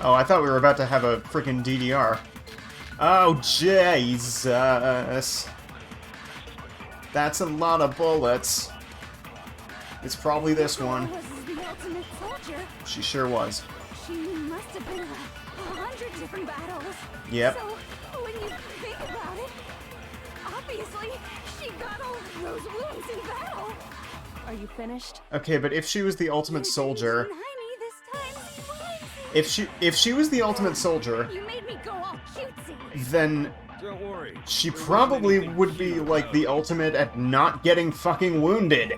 Oh, I thought we were about to have a freaking DDR. Oh, Jesus. That's a lot of bullets. It's probably this one. Was the ultimate soldier. She sure was. She must have been in 100 different battles. Yep. So, when you think about it, obviously, she got all those wounds in battle. Are you finished? Okay, but if she was the ultimate soldier... Deny me this time, If she was the ultimate soldier, you made me go all cutesy. then Don't worry. she probably would be, like, the ultimate at not getting fucking wounded.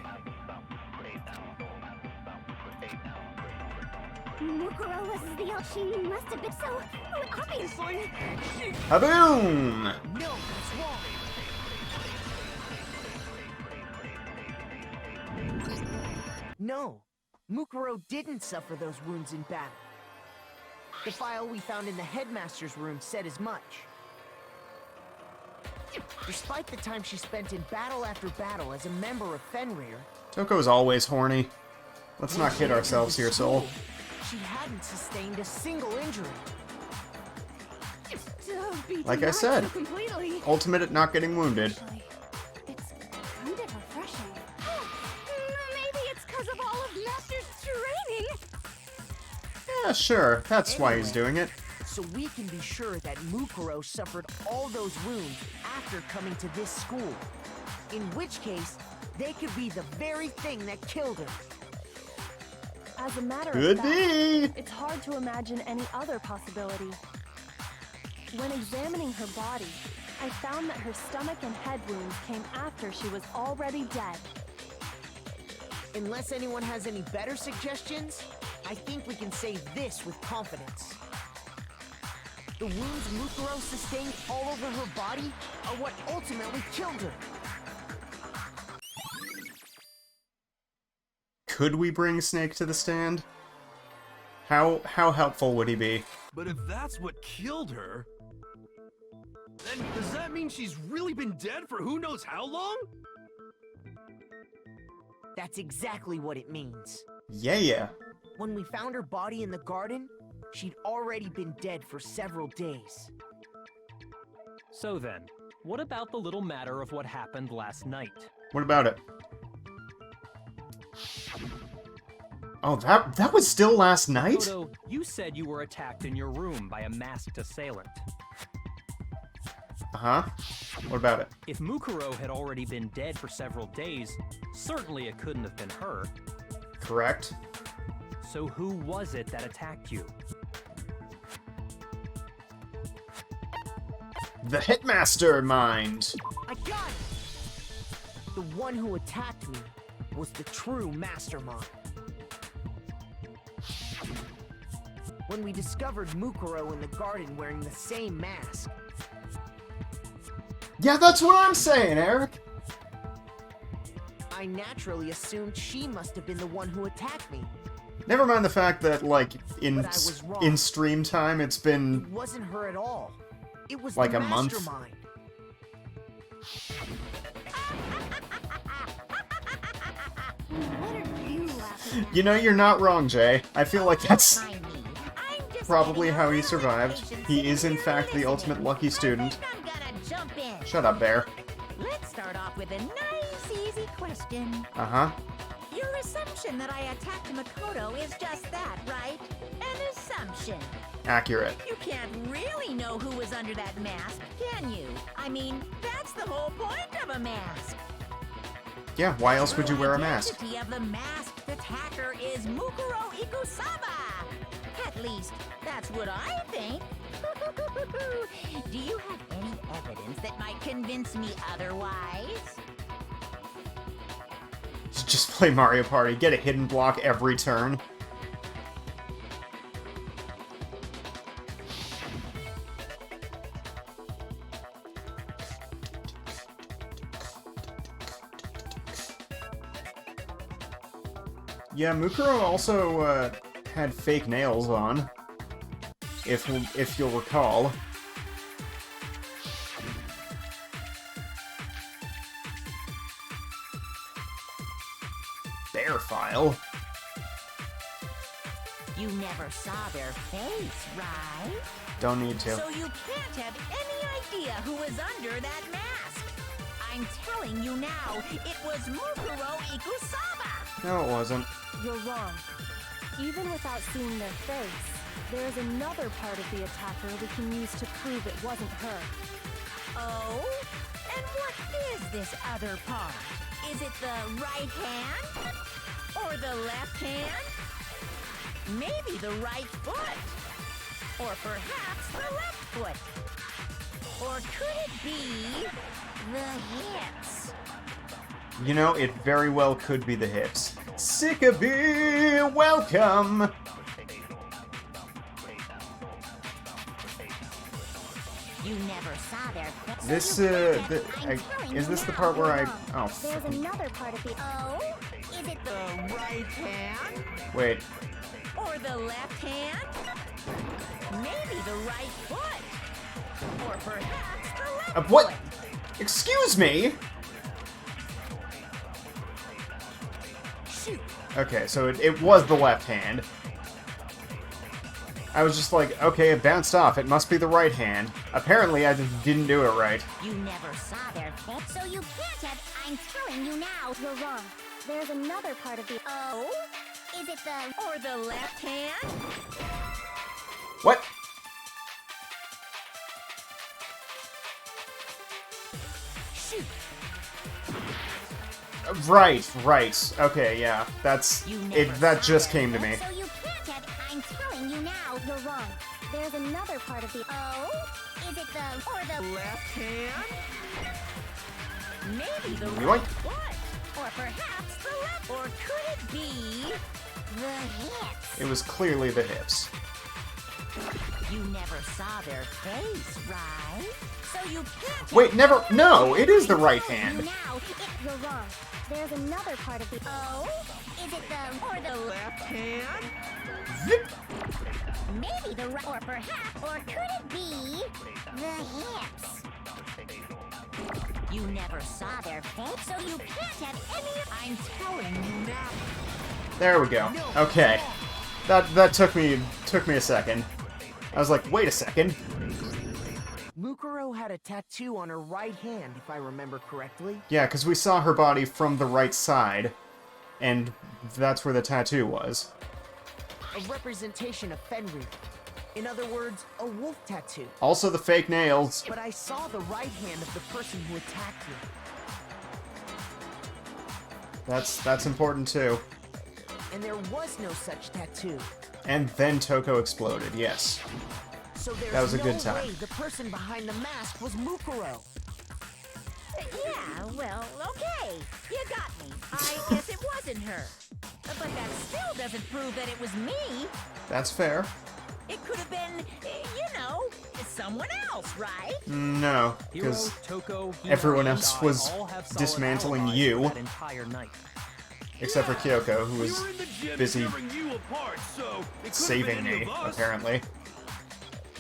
Mukuro was the she must have been so obviously. Kaboom! No, that's wrong. No, Mukuro didn't suffer those wounds in battle. The file we found in the headmaster's room said as much. Despite the time she spent in battle after battle as a member of Fenrir, Toko's always horny. Let's not kid ourselves here, Soul. she hadn't sustained a single injury. Like I said, Completely. ultimate at not getting wounded. Actually, it's kind of refreshing. Maybe it's because of all of Master's training. Yeah, sure. That's why he's doing it. So we can be sure that Mukuro suffered all those wounds after coming to this school. In which case, they could be the very thing that killed her. As a matter Could of fact, be. it's hard to imagine any other possibility. When examining her body, I found that her stomach and head wounds came after she was already dead. Unless anyone has any better suggestions, I think we can say this with confidence. The wounds Mukuro sustained all over her body are what ultimately killed her. Could we bring Snake to the stand? How helpful would he be? But if that's what killed her, then does that mean she's really been dead for who knows how long? That's exactly what it means. Yeah. When we found her body in the garden, she'd already been dead for several days. So then, what about the little matter of what happened last night? What about it? Oh, that was still last night? Toto, you said you were attacked in your room by a masked assailant. Uh-huh. What about it? If Mukuro had already been dead for several days, certainly it couldn't have been her. Correct. So who was it that attacked you? The Hitmaster mind! I got it! The one who attacked me was the true mastermind. When we discovered Mukuro in the garden wearing the same mask, Yeah, that's what I'm saying, Eric! I naturally assumed she must have been the one who attacked me. Never mind the fact that, like, in But I was wrong. in stream time, it's been... It wasn't her at all. It was Like the a month? mastermind. What are you laughing at? You know, you're not wrong, Jay. I feel like that's Mind me. I'm just probably getting how a he little survived. impatient He is, in sitting fact, here the ultimate listening. lucky student. I think I'm gonna jump in. Shut up, Bear. Let's start off with a nice, easy question. Uh-huh. Your assumption that I attacked Makoto is just that, right? An assumption. Accurate. You can't really know who was under that mask, can you? I mean, that's the whole point of a mask. Yeah, why else would you wear a mask? The identity of the masked attacker is Mukuro Ikusaba. At least, that's what I think. Do you have any evidence that might convince me otherwise? Just play Mario Party. Get a hidden block every turn. Yeah, Mukuro also had fake nails on, if you'll recall. Bear file. You never saw their face, right? Don't need to. So you can't have any idea who was under that mask. I'm telling you now, it was Mukuro Ikusaba. No, it wasn't. You're wrong. Even without seeing their face, there is another part of the attacker we can use to prove it wasn't her. Oh? And what is this other part? Is it the right hand? Or the left hand? Maybe the right foot? Or perhaps the left foot? Or could it be the hips? You know, it very well could be the hips. Sickaby, welcome! You never saw their face. This, is this the part where I... Oh, There's another part of the... Oh? Is it the right hand? wait. Or the left hand? Maybe the right foot? Or perhaps the left What? foot? Excuse me? Shoot. Okay, so it was the left hand. I was just like, okay, it bounced off. It must be the right hand. Apparently, I just didn't do it right. You never saw their face, so you can't have... I'm telling you now. You're wrong. There's another part of the... Oh? Is it the... Or the left hand? What? Shoot. Right. Okay, yeah. That's... You it. never That saw just their came to me. face, so you can't have... I'm telling you now. You're wrong. There's another part of the... Oh? Is it the... Or the... Left hand? Maybe the Yoink. right foot? Or perhaps the left... Or could it be... The hips? It was clearly the hips. You never saw their face, right? So you can't... Wait, never... No, it is the right You hand. now... You're wrong. There's another part of the... Oh? Is it the... Or the... Left hand? Zip. Maybe the right... Or perhaps... Or could it be... The hips? You never saw their face, so you can't have any... I'm telling you now. There we go. Okay. That took me a second. I was like, wait a second. Mukuro had a tattoo on her right hand, if I remember correctly. Yeah, because we saw her body from the right side, and that's where the tattoo was. A representation of Fenrir. In other words, a wolf tattoo. Also the fake nails. But I saw the right hand of the person who attacked me. That's important too. And there was no such tattoo. And then Toko exploded, yes. So there's That was a no good time. way the person behind the mask was Mukuro. Yeah, well, okay. You got me. I guess it wasn't her. But that still doesn't prove that it was me. That's fair. It could have been, you know, someone else, right? No, Hero, because Toko, Hina, everyone and else I was all have solid dismantling alibis you. that entire night. except for Kyoko, who We was were in the gym busy tearing you apart, so it couldn't have saving been any me, of us. apparently.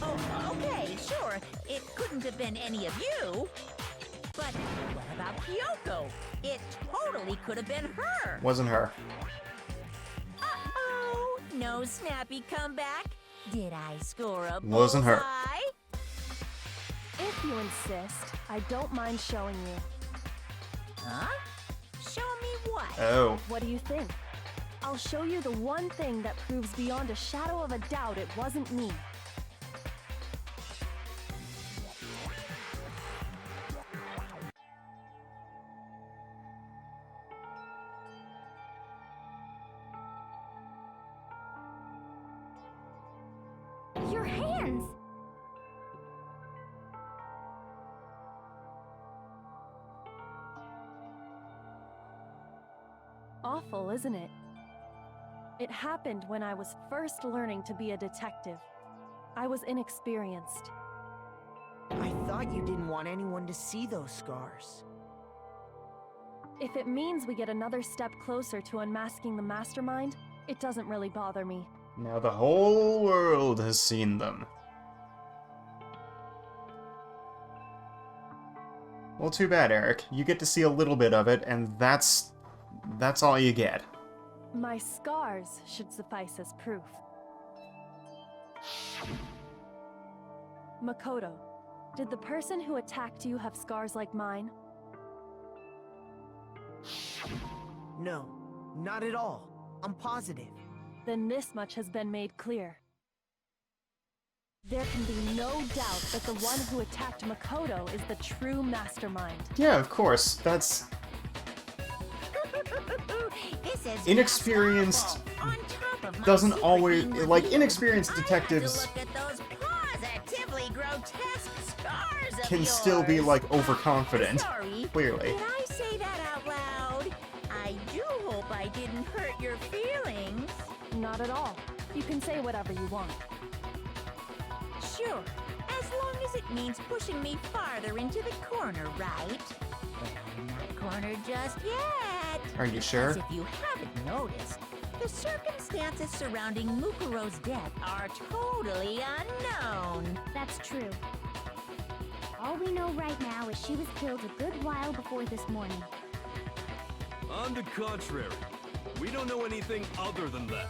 Oh, okay, sure. It couldn't have been any of you. But what about Kyoko? It totally could have been her. Wasn't her. Uh-oh. No snappy comeback? Did I score a Wasn't her. bullseye? If you insist, I don't mind showing you. Huh? Show me what? Oh. What do you think? I'll show you the one thing that proves beyond a shadow of a doubt it wasn't me. Your hands! Awful, isn't it? It happened when I was first learning to be a detective. I was inexperienced. I thought you didn't want anyone to see those scars. If it means we get another step closer to unmasking the mastermind, it doesn't really bother me. Now the whole world has seen them. Well, too bad, Eric. You get to see a little bit of it, and that's all you get. My scars should suffice as proof. Makoto, did the person who attacked you have scars like mine? No, not at all. I'm positive. Then this much has been made clear. There can be no doubt that the one who attacked Makoto is the true mastermind. Yeah, of course. That's This is inexperienced. On top of my Doesn't secret always being like revealed, inexperienced I had detectives to look at those positively grotesque scars of can still be yours. like overconfident. Sorry, Clearly. did I say that out loud? I do hope I didn't hurt your feelings. Not at all. You can say whatever you want. Sure, as long as it means pushing me farther into the corner, right? But I'm not cornered just yet. Are you sure? As if you haven't noticed, the circumstances surrounding Mukuro's death are totally unknown. That's true. All we know right now is she was killed a good while before this morning. On the contrary, we don't know anything other than that.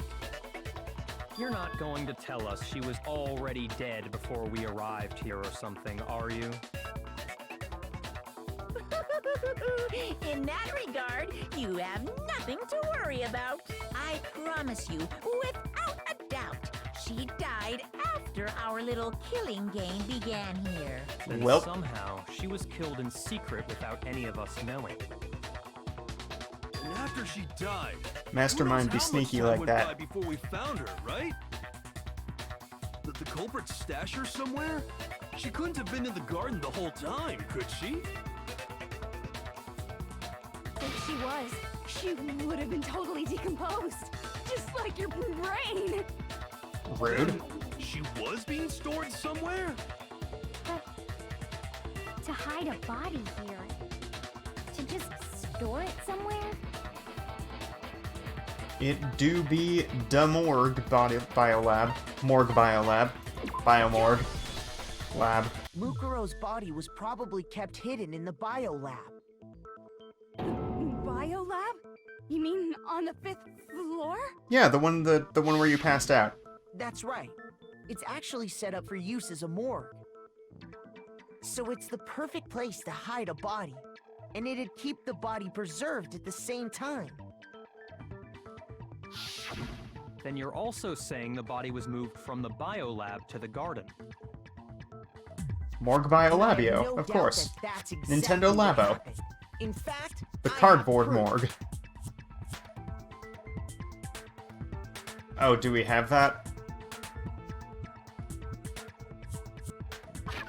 You're not going to tell us she was already dead before we arrived here or something, are you? In that regard, you have nothing to worry about. I promise you, without a doubt, she died after our little killing game began here. Then Well. somehow she was killed in secret without any of us knowing. And after she died, Mastermind be who knows how much sneaky time like went that. by before we found her, right? Did the culprit stash her somewhere? She couldn't have been in the garden the whole time, could she? If she was, she would have been totally decomposed. Just like your brain. Rude. She was being stored somewhere? But to hide a body here, to just store it somewhere? It do be da morgue biolab. Morgue biolab. Biomorgue. Lab. Mukuro's body was probably kept hidden in the biolab. Biolab? You mean on the 5th floor? Yeah, the one where you passed out. That's right. It's actually set up for use as a morgue. So it's the perfect place to hide a body, and it'd keep the body preserved at the same time. Then you're also saying the body was moved from the biolab to the garden. Morgue And I have biolabio, no of doubt course. that that's exactly Nintendo what Labo. happened. In fact, The I have cardboard proof. morgue. Oh, do we have that?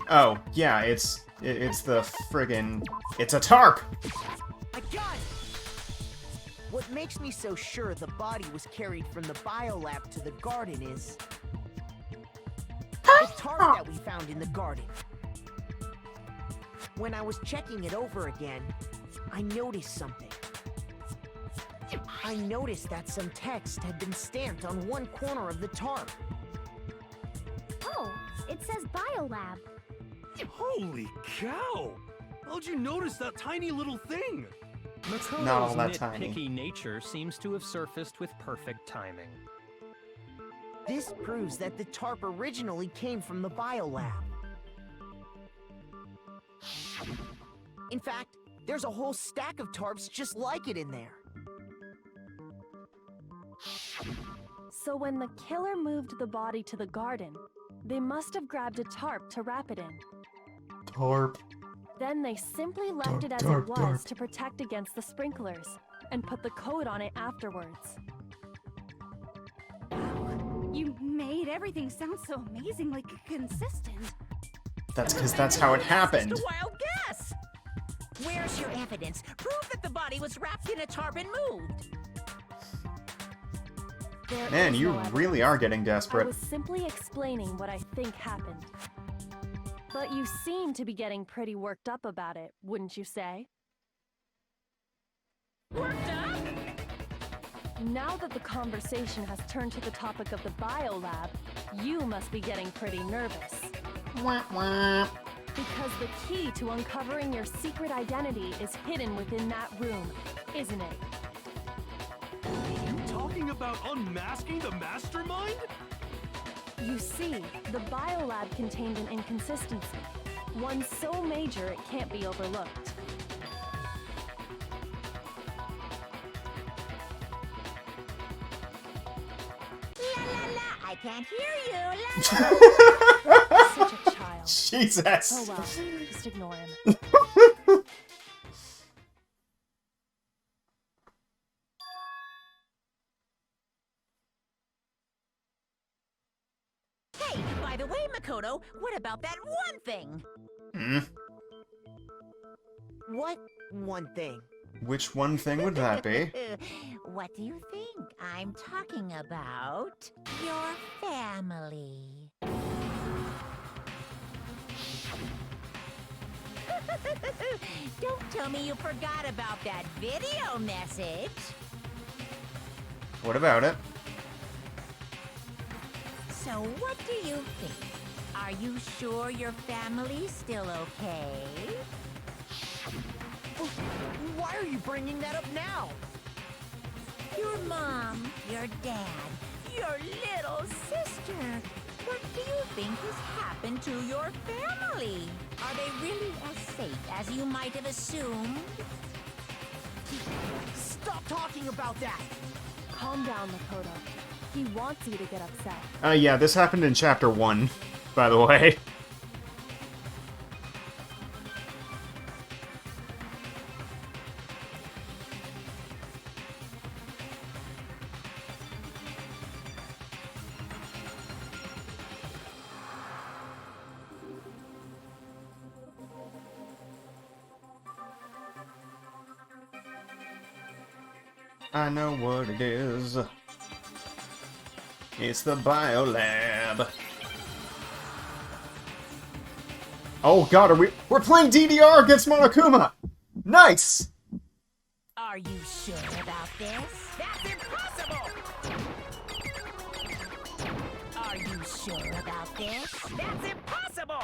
Oh, yeah, it's the friggin'... It's a tarp! I got it! What makes me so sure the body was carried from the biolab to the garden is... the tarp that we found in the garden. When I was checking it over again, I noticed something. I noticed that some text had been stamped on one corner of the tarp. Oh, it says biolab. Holy cow! How'd you notice that tiny little thing? Makoto's Not all that nitpicky tiny. nature seems to have surfaced with perfect timing. This proves that the tarp originally came from the biolab. In fact, there's a whole stack of tarps just like it in there. So when the killer moved the body to the garden, they must have grabbed a tarp to wrap it in. Tarp. Then they simply left Tarp, it as tarp, it was tarp. to protect against the sprinklers, and put the code on it afterwards. You made everything sound so amazingly consistent. That's because that's how it happened. Just a wild guess. Where's your evidence? Prove that the body was wrapped in a tarp and moved. There Man, is you no really evidence. are getting I desperate. was simply explaining what I think happened. But you seem to be getting pretty worked up about it, wouldn't you say? Worked up? Now that the conversation has turned to the topic of the biolab, you must be getting pretty nervous. Wah, wah. Because the key to uncovering your secret identity is hidden within that room, isn't it? You talking about unmasking the mastermind? You see, the biolab contained an inconsistency. One so major it can't be overlooked. La la la, I can't hear you. La la. Such a child. Jesus. Oh well, just ignore him. Hey, by the way, Makoto, what about that one thing? Hmm? What one thing? Which one thing would that be? What do you think I'm talking about? Your family. Don't tell me you forgot about that video message. What about it? So what do you think? Are you sure your family's still okay? Why are you bringing that up now? Your mom, your dad, your little sister. What do you think has happened to your family? Are they really as safe as you might have assumed? Stop talking about that! Calm down, Makoto. He wants you to get upset. Yeah, this happened in Chapter 1, by the way. I know what it is. It's the biolab. Oh god, we're playing DDR against Monokuma! Nice! Are you sure about this? That's impossible! Are you sure about this? That's impossible!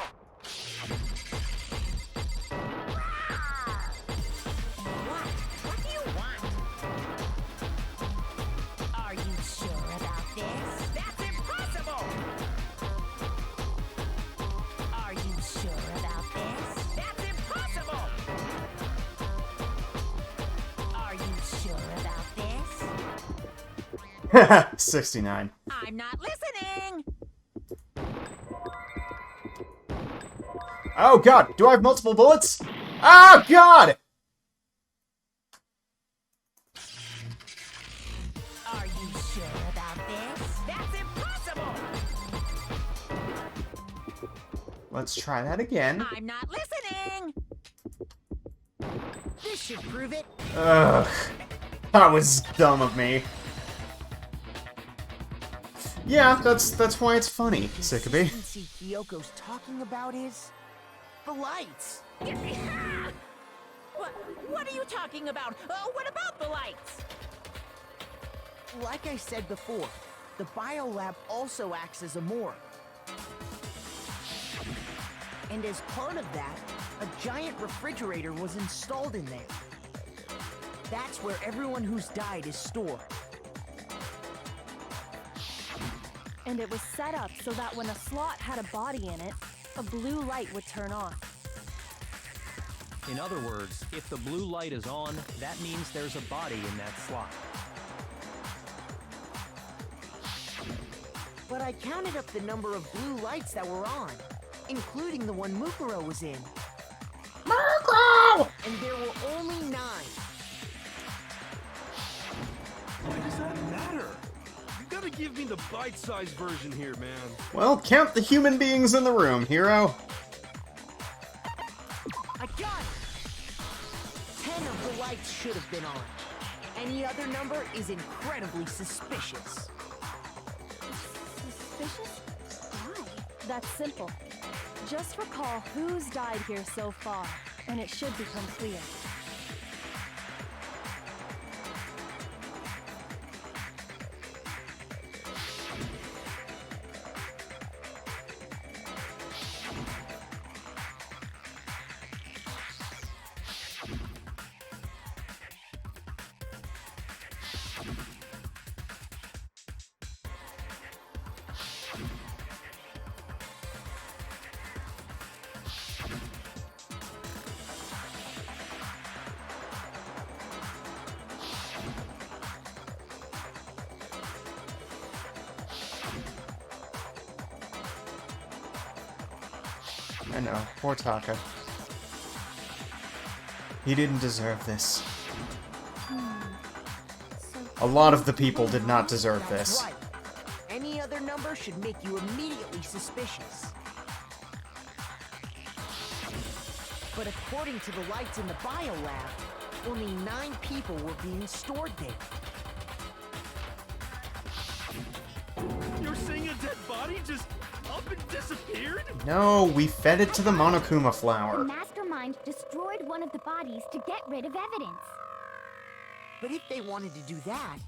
What? What do you want? Are you sure about this? That's impossible! Are you sure about this? That's impossible! Are you sure about this? 69. I'm not listening! Oh god, do I have multiple bullets? Oh god! Are you sure about this? That's impossible! Let's try that again. I'm not listening! This should prove it. Ugh. That was dumb of me. Yeah, that's why it's funny, Sikaby. Consistency Hyoko's talking about is the lights. What are you talking about? What about the lights? Like I said before, the biolab also acts as a morgue. And as part of that, a giant refrigerator was installed in there. That's where everyone who's died is stored. And it was set up so that when a slot had a body in it, a blue light would turn on. In other words, if the blue light is on, that means there's a body in that slot. But I counted up the number of blue lights that were on, including the one Mukuro was in. Mukuro! And there were only 9. Why does that matter? You gotta give me the bite-sized version here, man. Well, count the human beings in the room, hero. I got it! 10 of the lights should have been on. Any other number is incredibly suspicious. Suspicious? Why? That's simple. Just recall who's died here so far, and it should become clear. I know, poor Taka. He didn't deserve this. A lot of the people did not deserve That's this. right. Any other number should make you immediately suspicious. But according to the lights in the biolab, only 9 people were being stored there. You're saying a dead body just up and disappeared? No, we fed it to the Monokuma The flower. mastermind destroyed one of the bodies to get rid of evidence. But if they wanted to do that,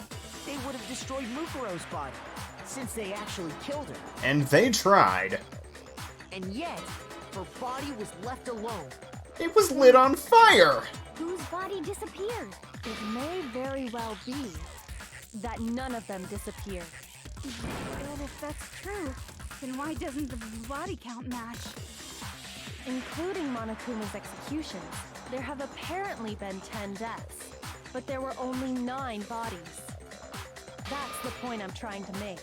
they would have destroyed Mukuro's body, since they actually killed her. And they tried. And yet, her body was left alone. It was lit on fire! Whose body disappeared? It may very well be that none of them disappeared. But if that's true, then why doesn't the body count match? Including Monokuma's execution, there have apparently been 10 deaths, but there were only 9 bodies. That's the point I'm trying to make.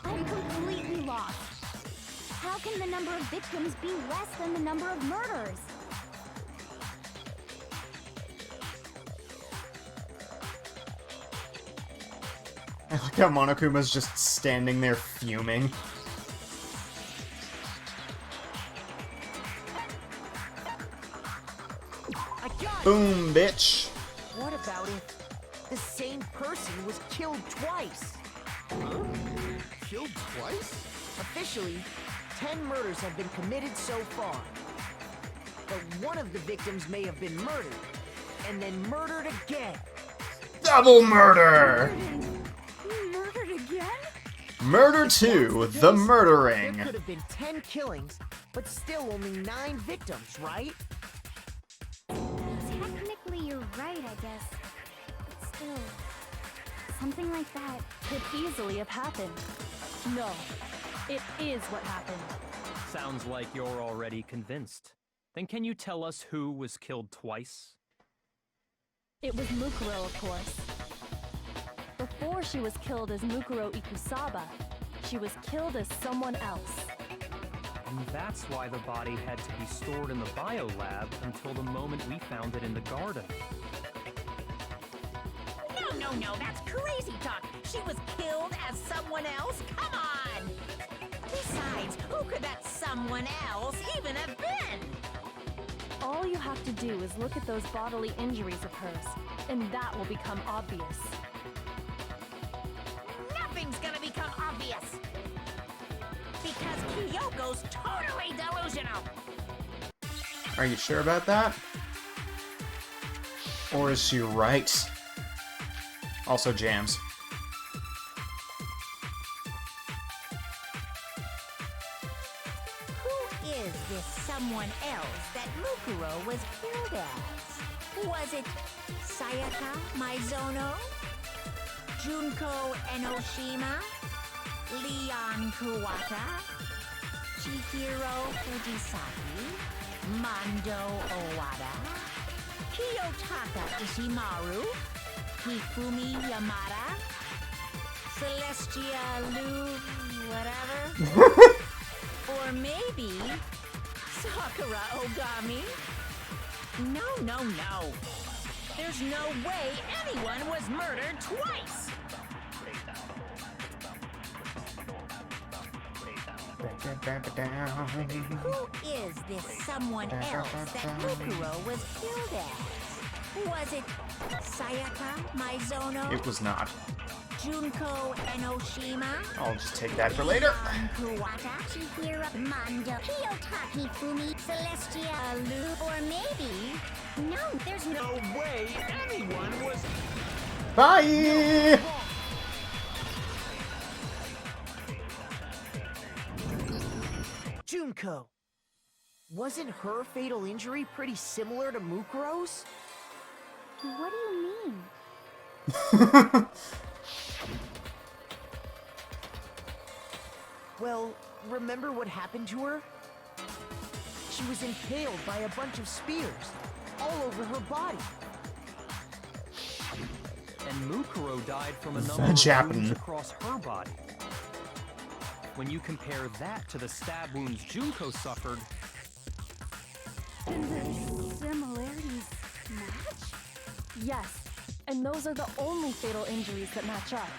I'm completely lost. How can the number of victims be less than the number of murders? I like how Monokuma's just standing there fuming. I got it! Boom, bitch! What about if the same person was killed twice? Killed twice? Officially, 10 murders have been committed so far. But one of the victims may have been murdered, and then murdered again. Double murder! Murdered again? Murder 2, the murdering. There could have been 10 killings, but still only 9 victims, right? Technically, you're right, I guess. But still, something like that. Could easily have happened. No, it is what happened. Sounds like you're already convinced. Then can you tell us who was killed twice? It was Mukuro, of course. Before she was killed as Mukuro Ikusaba, she was killed as someone else. And that's why the body had to be stored in the biolab until the moment we found it in the garden. No, that's crazy talk. She was killed as someone else? Come on! Besides, who could that someone else even have been? All you have to do is look at those bodily injuries of hers, and that will become obvious. Nothing's gonna become obvious. Because Kyoko's totally delusional. Are you sure about that? Or is she right? Also jams. Who is this someone else that Mukuro was killed as? Was it Sayaka Maizono? Junko Enoshima? Leon Kuwata? Chihiro Fujisaki? Mando Owada? Kiyotaka Ishimaru? Hifumi Yamada? Celestia Lu... whatever? Or maybe Sakura Ogami? No. There's no way anyone was murdered twice! Who is this someone else that Mukuro was killed as? Was it Sayaka Maizono? It was not. Junko Enoshima? I'll just take that for later. Kuwata? Chihiro Mando? Kiyotaki Fumi? Celestia Lu? Or maybe... No, there's no way anyone was... Bye! Junko. Wasn't her fatal injury pretty similar to Mukuro's? What do you mean? Well, remember what happened to her? She was impaled by a bunch of spears all over her body. And Mukuro died from a number Fudge of happened. wounds across her body. when you compare that to the stab wounds Junko suffered. The similarities match? Yes, and those are the only fatal injuries that match up.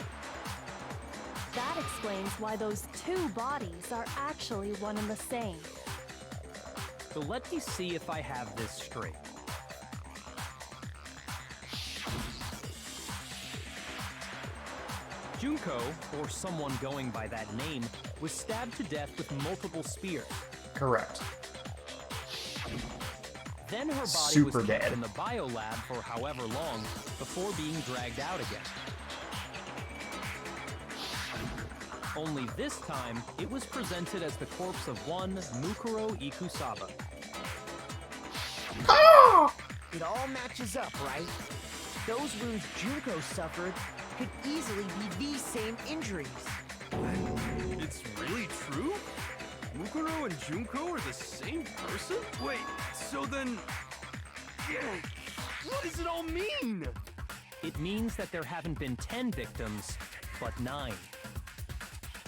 That explains why those two bodies are actually one and the same. So let me see if I have this straight. Junko, or someone going by that name, was stabbed to death with multiple spears. Correct. Then her body Super was kept dead. in the biolab for however long before being dragged out again. Only this time, it was presented as the corpse of one Mukuro Ikusaba. It all matches up, right? Those wounds Junko suffered could easily be these same injuries. It's really true? Mukuro and Junko are the same person? Wait, so then... What does it all mean? It means that there haven't been 10 victims, but 9.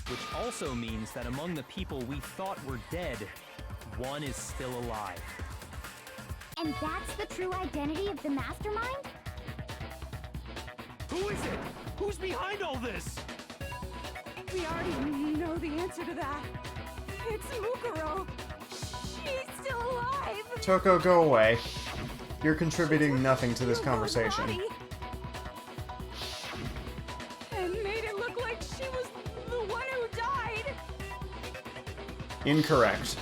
Which also means that among the people we thought were dead, one is still alive. And that's the true identity of the mastermind? Who is it? Who's behind all this? We already know the answer to that. It's Mukuro. She's still alive. Toko, go away. You're contributing nothing to this Junko's conversation. body. And made it look like she was the one who died. Incorrect.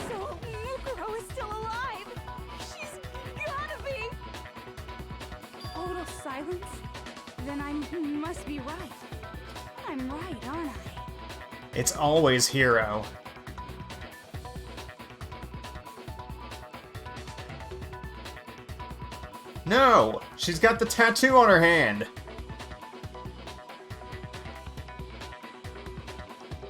So Mukuro is still alive. She's gotta be. Total silence? Then I must be right. I'm right, aren't I? It's always Hero. No! She's got the tattoo on her hand!